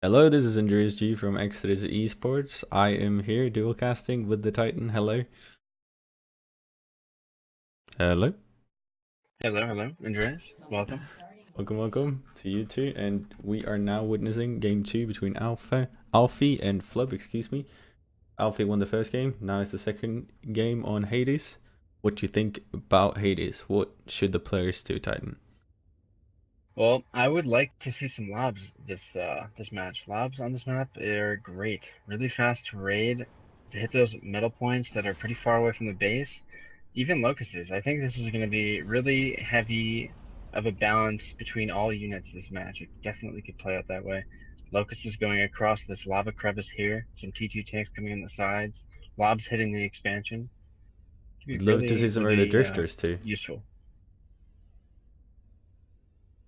Hello, this is AndreasG from eSports. I am here dual casting with the Titan. Hello. Hello. Hello, Andreas. Welcome. Welcome to you two. And we are now witnessing game 2 between Alfy and flubb, excuse me. Alfy won the first game, now it's the second game on Hades. What do you think about Hades? What should the players do, Titan? Well, I would like to see some lobs this match. Lobs on this map are great. Really fast to raid, to hit those metal points that are pretty far away from the base. Even locusts. I think this is going to be really heavy of a balance between all units this match. It definitely could play out that way. Locusts is going across this lava crevice here. Some T2 tanks coming in the sides. Lobs hitting the expansion. Could Would be love to see really, some early really drifters too. useful.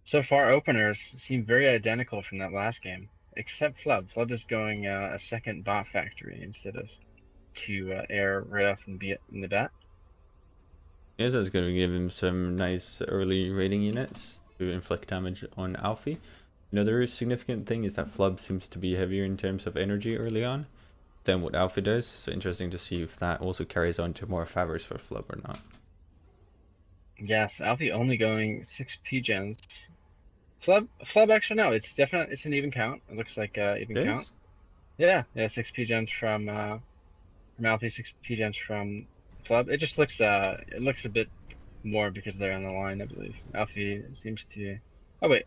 So far, openers seem very identical from that last game, except flubb. Flubb is going a second bot factory instead of to air right off in the bat. Yes, that's going to give him some nice early raiding units to inflict damage on Alfy. Another significant thing is that flubb seems to be heavier in terms of energy early on than what Alfy does. So interesting to see if that also carries on to more favors for flubb or not. Yes, Alfy only going 6p gens. Flubb actually no, it's an even count. It looks like even It count. is? Yeah, 6p gens from Alfy, 6p gens from flubb. It just looks it looks a bit more because they're on the line, I believe. Alfy seems to. Oh wait,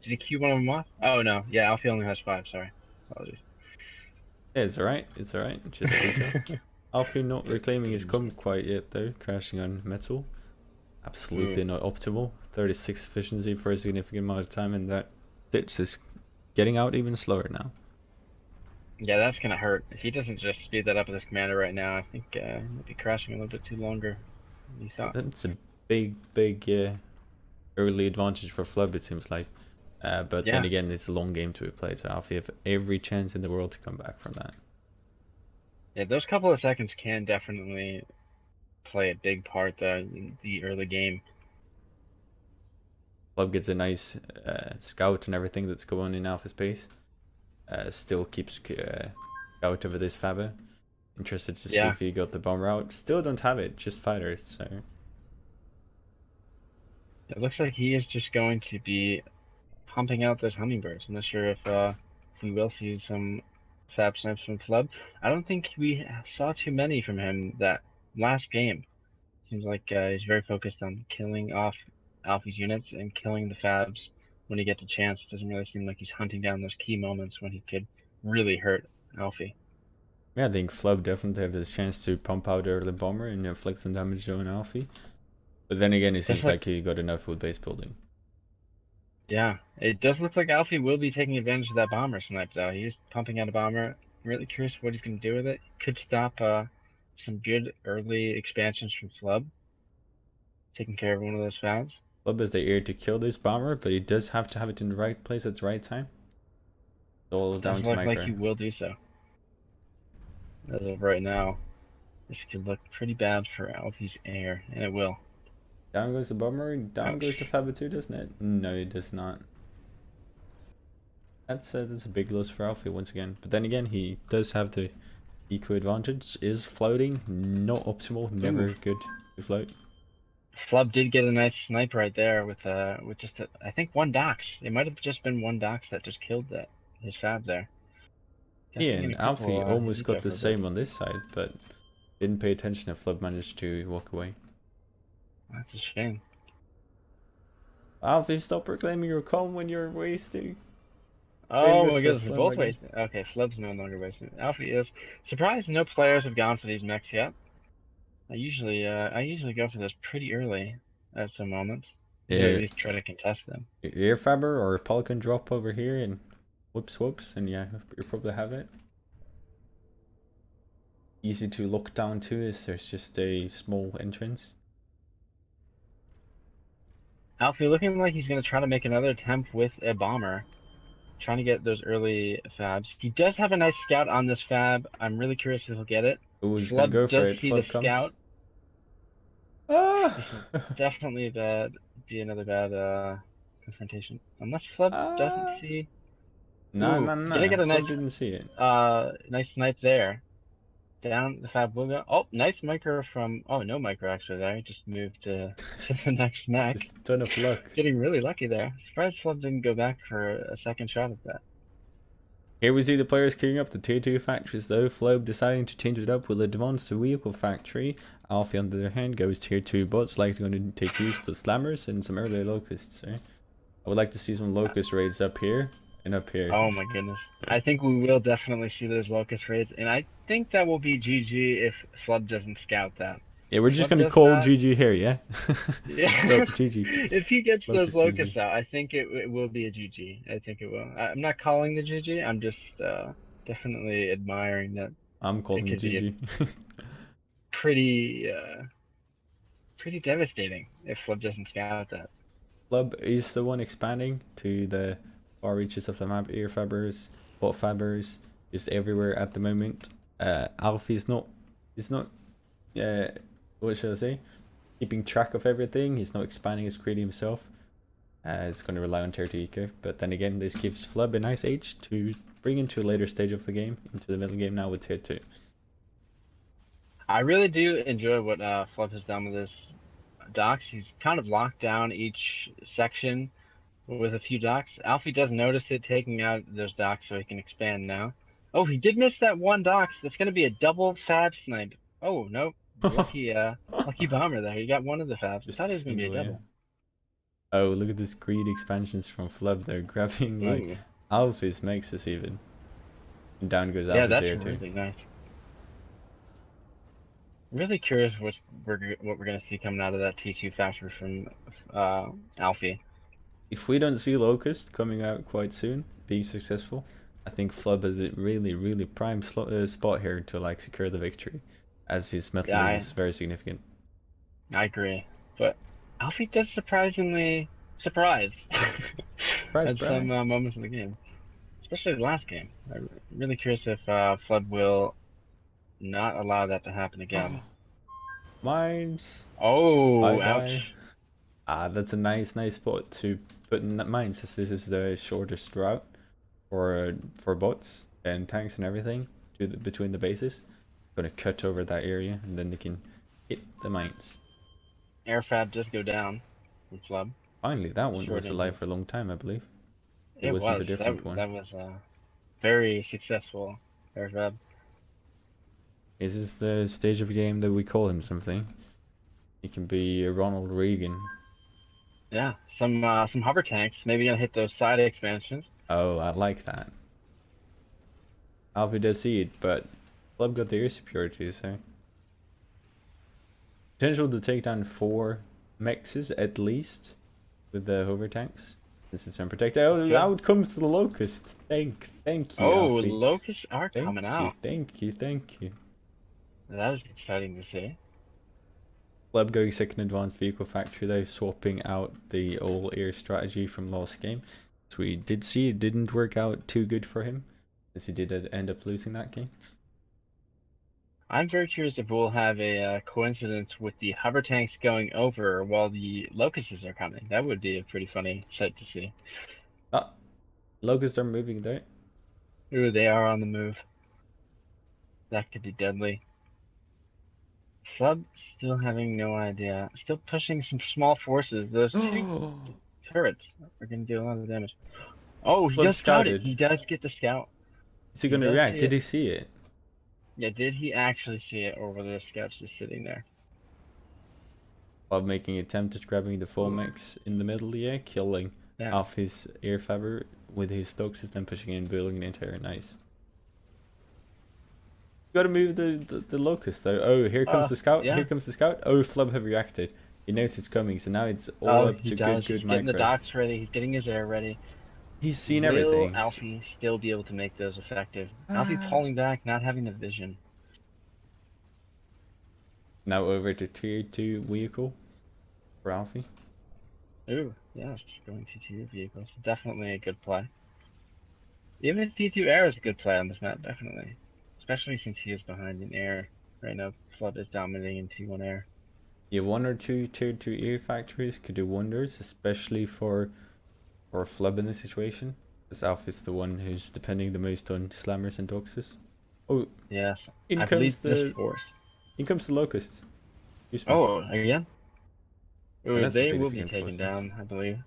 did he queue one of them off? Oh no, yeah, Alfie only has 5, sorry. Apologies. Yeah, it's alright. It's alright. Just details. Alfy not reclaiming his comp quite yet though, crashing on metal. Absolutely Ooh. not optimal. 36 efficiency for a significant amount of time, and that ditch is getting out even slower now. Yeah, that's gonna hurt. If he doesn't just speed that up with his commander right now, I think he might be crashing a little bit too longer than he thought. That's a big early advantage for flubb, it seems like. But then Yeah. again, it's a long game to be played, so Alfie have every chance in the world to come back from that. Yeah, those couple of seconds can definitely play a big part though in the early game. Flubb gets a nice scout and everything that's going on in Alpha space. Still keeps scout over this Faba. Interested to see Yeah. if he got the bomber out. Still don't have it, just fighters, so. It looks like he is just going to be pumping out those hummingbirds. I'm not sure if we will see some fab snipes from Flubb. I don't think we saw too many from him that last game. Seems like he's very focused on killing off Alfie's units and killing the fabs when he gets a chance. It doesn't really seem like he's hunting down those key moments when he could really hurt Alfie. Yeah, I think Flubb definitely have this chance to pump out early bomber and inflict some damage on Alfie. But then again, it Just seems like, like he got enough with base building. yeah, it does look like Alfie will be taking advantage of that bomber snipe though. He's pumping out a bomber. I'm really curious what he's going to do with it. Could stop some good early expansions from Flubb, taking care of one of those fabs. Flubb has the air to kill this bomber, but he does have to have it in the right place at the right time. It's all Does down to look like he micro. will do so. As of right now, this could look pretty bad for Alfie's air, and it will. Down goes the bomber, down goes the Ouch. Faba too, doesn't it? No, it does not. That's a big loss for Alfie once again. But then again, he does have the eco advantage. Is floating not optimal, Ooh, never good to float. Flubb did get a nice snipe right there with just I think one dox. It might have just been one dox that just killed his fab there. Yeah, Definitely and gonna Alfie cripple his almost got eco the for a bit. same on this side, but didn't pay attention if Flubb managed to walk away. That's a shame. Alfie, stop proclaiming your calm when you're wasting. Save Oh this my for goodness, we're Flubb, both buddy. wasting. Okay, Flubb's no longer wasting. Alfie is surprised no players have gone for these mechs yet. I usually go for those pretty early at some moments. You can at Yeah, least try to contest them. Air Faber or Pelican drop over here and whoops, and yeah, you probably have it. Easy to lock down too, is there's just a small entrance. Alfie looking like he's gonna try to make another attempt with a bomber. Trying to get those early fabs. He does have a nice scout on this fab. I'm really curious if he'll get it. Who's gonna Flubb go for does it? see the Flubb comes. scout. Ah! This will definitely be another bad confrontation. Unless Flubb doesn't Ah! see. No, Ooh, no, gonna no. get a Flub nice didn't see it. nice snipe there. Down the fab will go. Oh, nice micro from. Oh, no micro actually there. He just moved to the next mech. Just a ton of luck. Getting really lucky there. Surprised Flub didn't go back for a second shot at that. Here we see the players queuing up the tier 2 factories though. Flubb deciding to change it up with a advanced vehicle factory. Alfy on the other hand goes tier 2 bots, likely going to take use of the slammers and some early locusts. Right? I would like to see some locust raids up here and up here. Oh my goodness. I think we will definitely see those locust raids, and I think that will be GG if Flub doesn't scout that. Yeah, we're If just Flub gonna does call that, GG here, yeah? So yeah. GG. If he gets those Locust GG. locusts out, I think it will be a GG. I think it will. I'm not calling the GG. I'm just definitely admiring that I'm it calling could be a GG. pretty pretty devastating if Flub doesn't scout that. Club is the one expanding to the far reaches of the map. Ear fabbers, bot fabbers, just everywhere at the moment. Alfy is not what should I say? Keeping track of everything. He's not expanding his greedy himself. It's going to rely on tier 2 eco. But then again, this gives Flubb a nice age to bring into a later stage of the game, into the middle game now with tier 2. I really do enjoy what Flub has done with his docks. He's kind of locked down each section with a few docks. Alfy does notice it, taking out those docks so he can expand now. Oh, he did miss that one docks. That's going to be a double fab snipe. Oh, no. Lucky lucky bomber there. He got one of the fabs. I Just thought a it was going to be a single, yeah. double. Oh, look at this greedy expansions from Flubb. They're grabbing like Ooh. Alphys makes this even. And down goes Yeah, Alphys that's there too. really nice. Really curious what we're going to see coming out of that T2 factory from Alfy. If we don't see Locust coming out quite soon, being successful, I think Flubb has a really prime spot here to like secure the victory, as his metal Yeah, is very significant. I agree. But Alfy does surprisingly surprise Surprise, at some surprise. moments in the game, especially the last game. I'm really curious if Flood will not allow that to happen again. Mines. Bye Oh, bye. ouch. Ah, that's a nice spot to put in mines, as this is the shortest route for bots and tanks and everything between the bases. Gonna cut over that area and then they can hit the mines. Airfab does go down from Flood. Finally, that one Short was alive engines. for a long time, I believe. It It wasn't a was. different one. That was a very successful Airfab. Is this the stage of the game that we call him something? He can be Ronald Reagan. Yeah, some hover tanks. Maybe gonna hit those side expansions. Oh, I like that. Alfy does see it, but Club got the air superiority, so potential to take down 4 mexes at least with the hover tanks. This is unprotected. Oh, Good. out comes the locust. Thank you, Oh, Alfy. locusts are coming out. Thank you. That is exciting to see. Club going second advanced vehicle factory though, swapping out the all air strategy from last game. So we did see it didn't work out too good for him, as he did end up losing that game. I'm very curious if we'll have a coincidence with the hover tanks going over while the locusts are coming. That would be a pretty funny sight to see. Ah, locusts are moving though. Ooh, they are on the move. That could be deadly. Flub still having no idea. Still pushing some small forces. Those 2 turrets are going to do a lot of damage. Oh, he Club does scout it. scouted. He does get the scout. Is he gonna does react? see Did it. he see it? Yeah, did he actually see it, or were the scouts just sitting there? Club making attempt at grabbing the full mix in the middle, yeah, killing Yeah. off his air fabber with his stokes, then pushing in, building an entire nice. Gotta move the locust though. Oh, here comes the scout. Yeah. Here comes the scout. Oh, Flub have reacted. He knows it's coming, so now it's all Oh, up he to does. good He's getting the micro. docks ready. He's getting his air ready. He's seen Will everything. Alfy still be able to make those effective? Alfy pulling back, not having the vision. Now over to tier 2 vehicle for Alfy. Ooh, yes, going T2 vehicles. Definitely a good play. Even T2 air is a good play on this map, definitely. Especially since he is behind in air. Right now, Flood is dominating in T1 air. Yeah, 1 or 2 tier 2 air factories could do wonders, especially for Flub in this situation. As Alfy's the one who's depending the most on slammers and doxes. Oh, Yes, in I comes believe this the force. locust. Excuse me. Oh, again? And Ooh, that's a they will be significant taken force. down, I believe.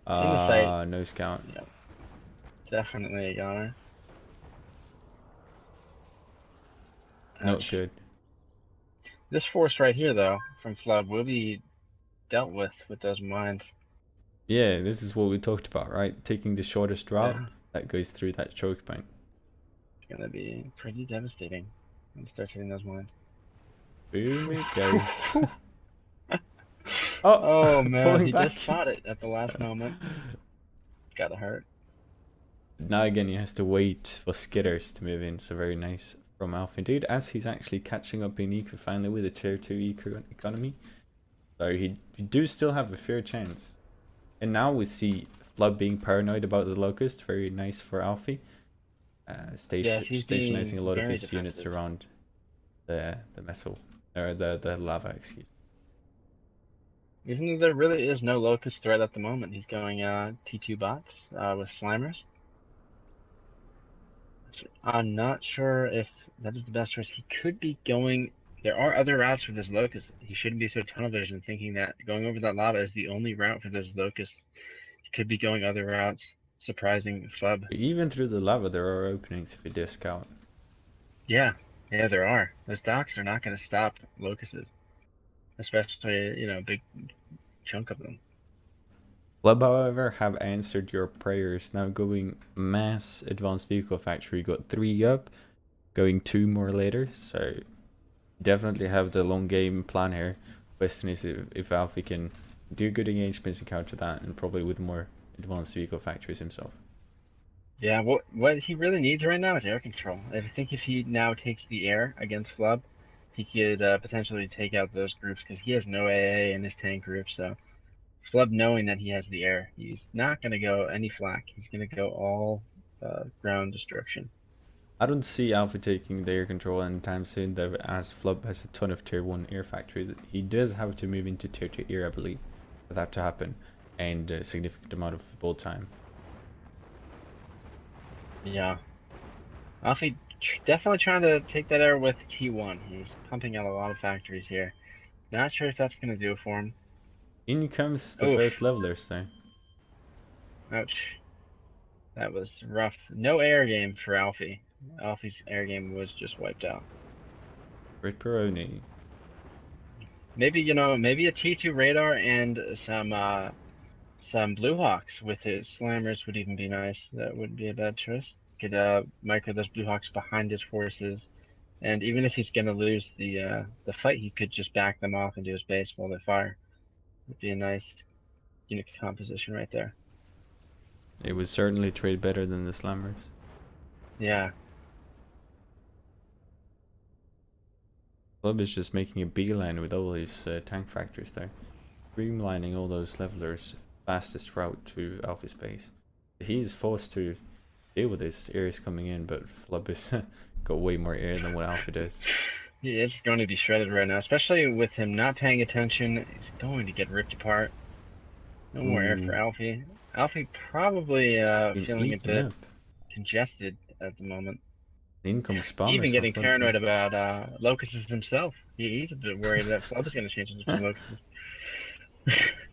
In the site. No scout. Yep, definitely a goner. Not Ouch. good. This force right here, though, from Flubb will be dealt with those mines. Yeah, this is what we talked about, right? Taking the shortest route Yeah, that goes through that choke point. it's gonna be pretty devastating when it starts hitting those mines. Boom it goes. Oh, Oh man, pulling he just back. spotted it at the last moment. It's gotta hurt. Now again, he has to wait for skitters to move in. So very nice from Alpha indeed, as he's actually catching up in eco finally with a tier 2 eco economy. So he do still have a fair chance. And now we see Flood being paranoid about the locust. Very nice for Alfy. Yes, he's Stationizing being a lot of very his units defensive. around the metal, or the lava, excuse. Even though there really is no locust threat at the moment, he's going T2 bots with Slimers. I'm not sure if that is the best choice. He could be going. There are other routes for this locust. He shouldn't be so tunnel vision thinking that going over that lava is the only route for those locusts. He could be going other routes, surprising Flubb. Even through the lava, there are openings if you discount. Yeah, yeah, there are. Those docks are not going to stop locusts, especially, you know, a big chunk of them. Club, however, have answered your prayers. Now going mass advanced vehicle factory, got 3 up, going 2 more later. So definitely have the long game plan here. Question is if Alfy can do good engagements and counter that, and probably with more advanced vehicle factories himself. Yeah, what he really needs right now is air control. I think if he now takes the air against Flubb, he could potentially take out those groups because he has no AA in his tank group. So Flubb, knowing that he has the air, he's not going to go any flak. He's going to go all ground destruction. I don't see Alfy taking the air control anytime soon, though, as Flub has a ton of tier 1 air factories. He does have to move into tier 2 air, I believe, for that to happen, and a significant amount of build time. Yeah, Alfy definitely trying to take that air with T1. He's pumping out a lot of factories here. Not sure if that's going to do it for him. In comes the Oof. first levelers, though. Ouch. That was rough. No air game for Alfy. Alfy's air game was just wiped out. Ripperoni. Maybe, you know, maybe a T2 radar and some Blue Hawks with his slammers would even be nice. That wouldn't be a bad choice. Could micro those Blue Hawks behind his forces, and even if he's gonna lose the fight, he could just back them off into his base while they fire. Would be a nice unit composition right there. It would certainly trade better than the slammers. Yeah. Club is just making a beeline with all his tank factories there. Streamlining all those levelers, fastest route to Alpha's base. He's forced to deal with this. Air is coming in, but Flub has got way more air than what Alpha does. He is going to be shredded right now, especially with him not paying attention. He's going to get ripped apart. No more air for Alfy. Alfy probably feeling a bit up. congested at the moment. In comes Even spawners for getting Flub. paranoid about locusts himself. He's a bit worried that Flub is going to change into some locusts.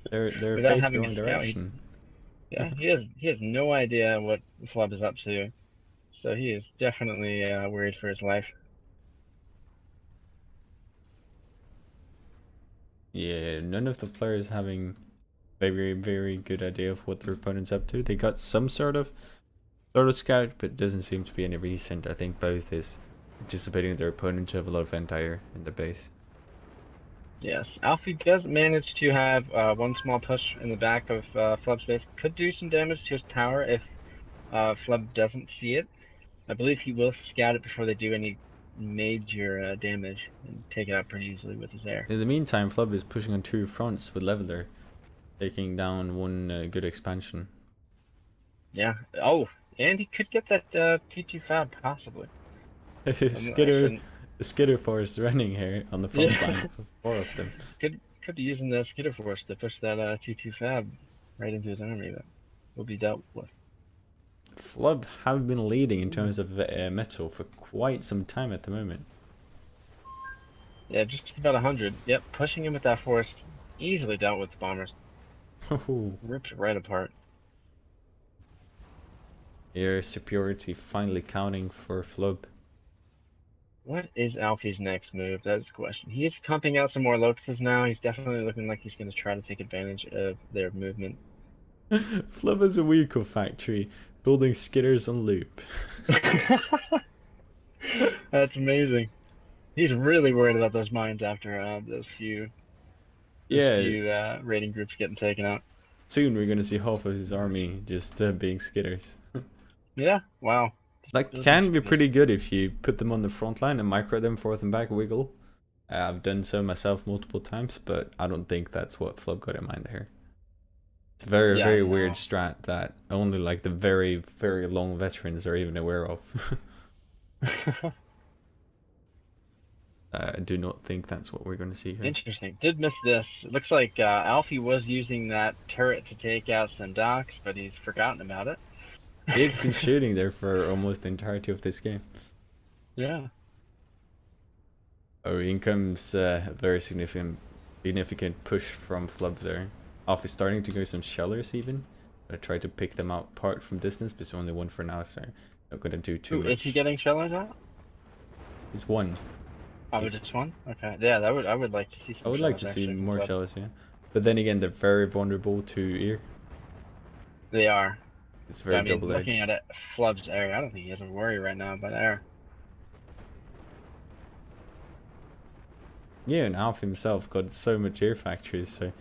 They're Without faced the having a wrong scout, direction. yeah, he has no idea what Flub is up to. So he is definitely worried for his life. Yeah, none of the players having very good idea of what their opponent's up to. They got some sort of scout, but doesn't seem to be any recent. I think both is anticipating their opponent to have a lot of anti-air in the base. Yes, Alfie does manage to have one small push in the back of Flubb's base. Could do some damage to his tower if Flubb doesn't see it. I believe he will scout it before they do any major damage and take it out pretty easily with his air. In the meantime, Flub is pushing on 2 fronts with Leveler, taking down one good expansion. Yeah. Oh, and he could get that T2 fab possibly. The Skitter force running here on the front line, 4 of them. Could be using the Skitter force to push that T2 fab right into his army. That will be dealt with. Flubb have been leading in terms of metal for quite some time at the moment. Yeah, just about 100. Yep, pushing him with that force. Easily dealt with the bombers. Ripped right apart. Air superiority finally counting for Flubb. What is Alfy's next move? That's the question. He's pumping out some more locusts now. He's definitely looking like he's going to try to take advantage of their movement. Flubb is a vehicle factory, building skitters on loop. That's amazing. He's really worried about those mines after those few raiding groups getting taken out. Soon we're gonna see half of his army just being skitters. Yeah, wow. That can be pretty good if you put them on the front line and micro them forth and back wiggle. I've done so myself multiple times, but I don't think that's what Flubb got in mind here. It's a very weird strat that only like the very long veterans are even aware of. I do not think that's what we're going to see here. Interesting. Did miss this. It looks like Alfy was using that turret to take out some docks, but he's forgotten about it. It's been shooting there for almost the entirety of this game. Yeah. Oh, in comes a very significant push from Flubb there. Alfy is starting to go some shellers even. I try to pick them out apart from distance, but it's only one for now, so not going to do too much. Is he getting shellers out? It's one. Oh, just one? Okay. Yeah, I would like to see some. I would like to see more shellers, yeah. But then again, they're very vulnerable to ear. They are. It's very double-edged. Looking at it, Flubb's air, I don't think he has a worry right now about air. Yeah, and Alfy himself got so much air factories, so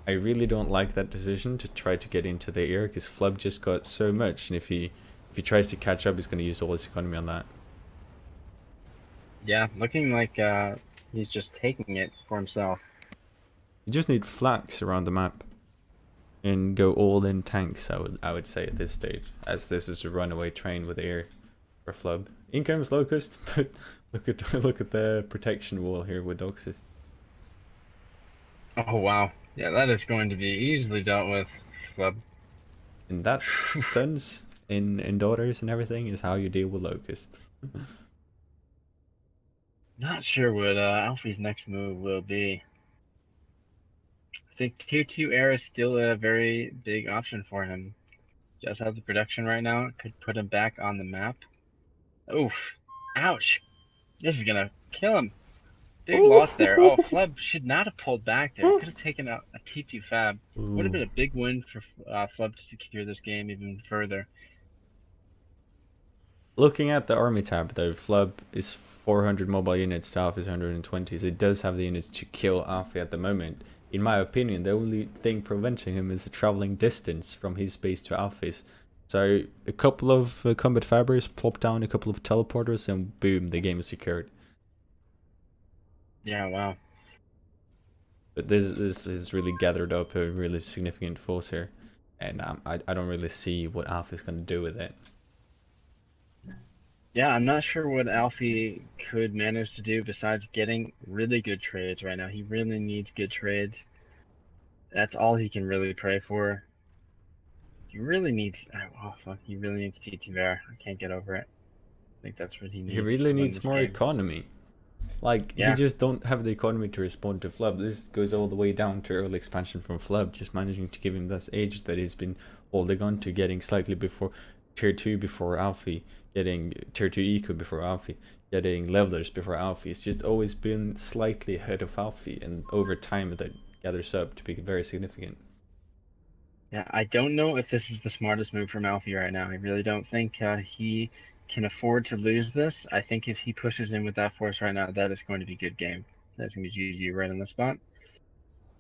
I really don't like that decision to try to get into the air, because Flubb just got so much, and if he tries to catch up, he's going to use all his economy on that. Yeah, looking like he's just taking it for himself. You just need flags around the map and go all in tanks, I would say at this stage, as this is a runaway train with air for Flubb. In comes Locust, but look at the protection wall here with Doxus. Oh wow. Yeah, that is going to be easily dealt with, Flubb. And that sons and daughters and everything is how you deal with Locust. Not sure what Alfy's next move will be. I think tier 2 air is still a very big option for him. Just has the production right now. It could put him back on the map. Oof. Ouch. This is gonna kill him. Big loss there. Oh, Flubb should not have pulled back there. Could have taken out a T2 fab. Would have been a big win for Flubb to secure this game even further. Looking at the army tab though, Flubb is 400 mobile units to Alfy's 120, so it does have the units to kill Alfy at the moment. In my opinion, the only thing preventing him is the traveling distance from his base to Alfy's. So a couple of combat fabbers, plop down a couple of teleporters, and boom, the game is secured. Yeah, wow. But this has really gathered up a really significant force here, and I don't really see what Alfy's going to do with it. Yeah, I'm not sure what Alfy could manage to do besides getting really good trades right now. He really needs good trades. That's all he can really pray for. He really needs... Oh, fuck. He really needs T2 air. I can't get over it. I think that's what he needs. He really needs more economy. Like, yeah. You just don't have the economy to respond to Flubb. This goes all the way down to early expansion from Flubb, just managing to give him this age that he's been holding on to, getting slightly before tier 2 before Alfy, getting tier 2 eco before Alfy, getting levelers before Alfy. It's just always been slightly ahead of Alfy, and over time that gathers up to be very significant. Yeah, I don't know if this is the smartest move from Alfy right now. I really don't think he can afford to lose this. I think if he pushes in with that force right now, that is going to be a good game. That's going to be GG right on the spot.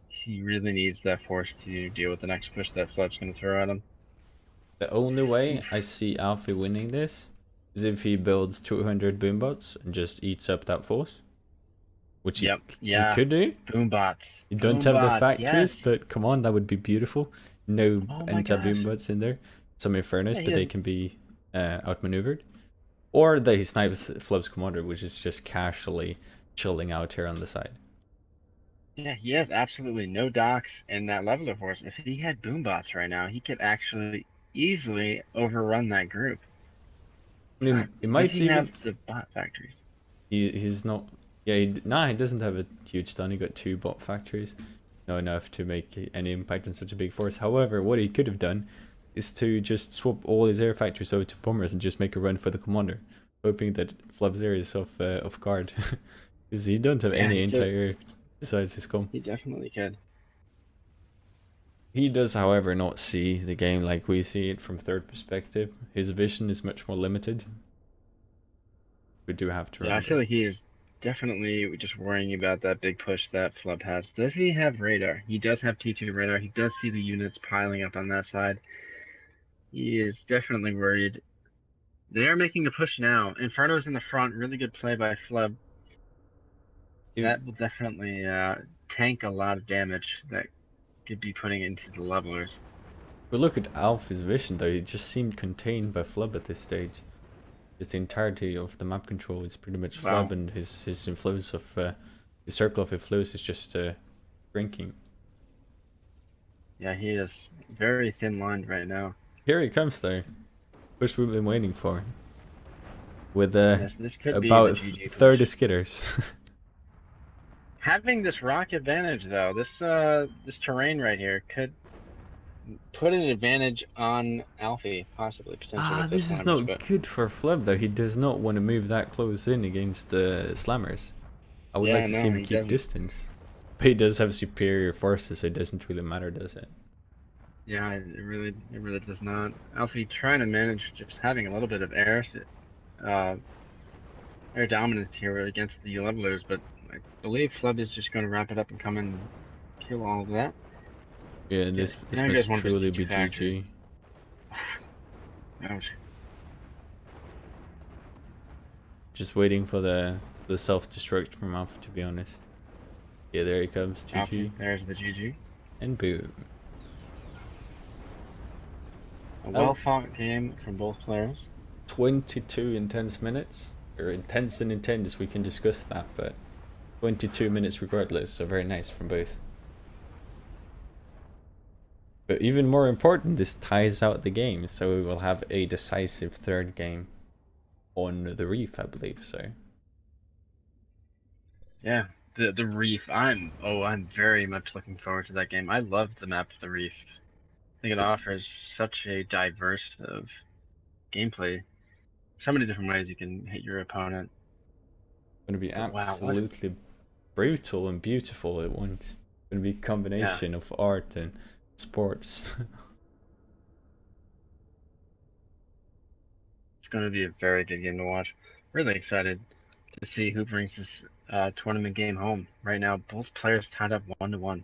He really needs that force to deal with the next push that Flubb's going to throw at him. The only way I see Alfy winning this is if he builds 200 boombots and just eats up that force. Which he could do. Boombots. You don't have the factories, but come on, that would be beautiful. No anti-boombots in there. Some Infernos, but they can be outmaneuvered. Or that he snipes Flubb's commander, which is just casually chilling out here on the side. Yeah, he has absolutely no docks in that leveler force. If he had boombots right now, he could actually easily overrun that group. I mean, it Does might he even. have the bot factories? He's not. Yeah, nah, he doesn't have a huge stun. He got 2 bot factories. Not enough to make any impact on such a big force. However, what he could have done is to just swap all his air factories over to bombers and just make a run for the commander, hoping that Flubb's air is off guard. Because he don't have Yeah, any he could. anti-air besides his com. He definitely could. He does, however, not see the game like we see it from third perspective. His vision is much more limited. We do have to Yeah, I remember. feel like he is definitely just worrying about that big push that Flubb has. Does he have radar? He does have T2 radar. He does see the units piling up on that side. He is definitely worried. They are making a push now. Inferno's in the front. Really good play by Flubb. If That will definitely tank a lot of damage that could be putting into the levelers. we look at Alfy's vision, though, he just seemed contained by Flubb at this stage. Just the entirety of the map control is pretty much Wow. Flubb, and his influence of his circle of influence is just shrinking. Yeah, he is very thin-lined right now. Here he comes, though. Push we've been waiting for. With Yes, this could be the about GG 30 push. skitters. Having this rock advantage, though, this terrain right here could put an advantage on Alfy, possibly, potentially with those This is slammers, not but good for Flubb, though. He does not want to move that close in against the slammers. I would like yeah, to see no, him he keep doesn't. distance. But he does have superior forces, so it doesn't really matter, does it? Yeah, it really does not. Alfy trying to manage just having a little bit of uh, air dominance here against the levelers, but I believe Flubb is just going to wrap it up and come and kill all of that. Yeah, Okay, this now you guys must want just truly T2 be factories. GG. Ouch. Just waiting for the self-destruct from Alpha, to be honest. Yeah, there he comes, Alfy, GG. there's the GG. And boom. A That was well-fought game from both players. 22 intense minutes. Or intense and intense, we can discuss that, but 22 minutes regardless, so very nice from both. But even more important, this ties out the game, so we will have a decisive third game on the Reef, I believe, so. Yeah, the Reef. I'm very much looking forward to that game. I love the map of the Reef. I think it offers such a diverse of gameplay. So many different ways you can hit your opponent. Going to be But wow, what? absolutely brutal and beautiful at once. Going to be a Yeah, combination of art and sports. it's going to be a very good game to watch. Really excited to see who brings this tournament game home. Right now, both players tied up 1-1.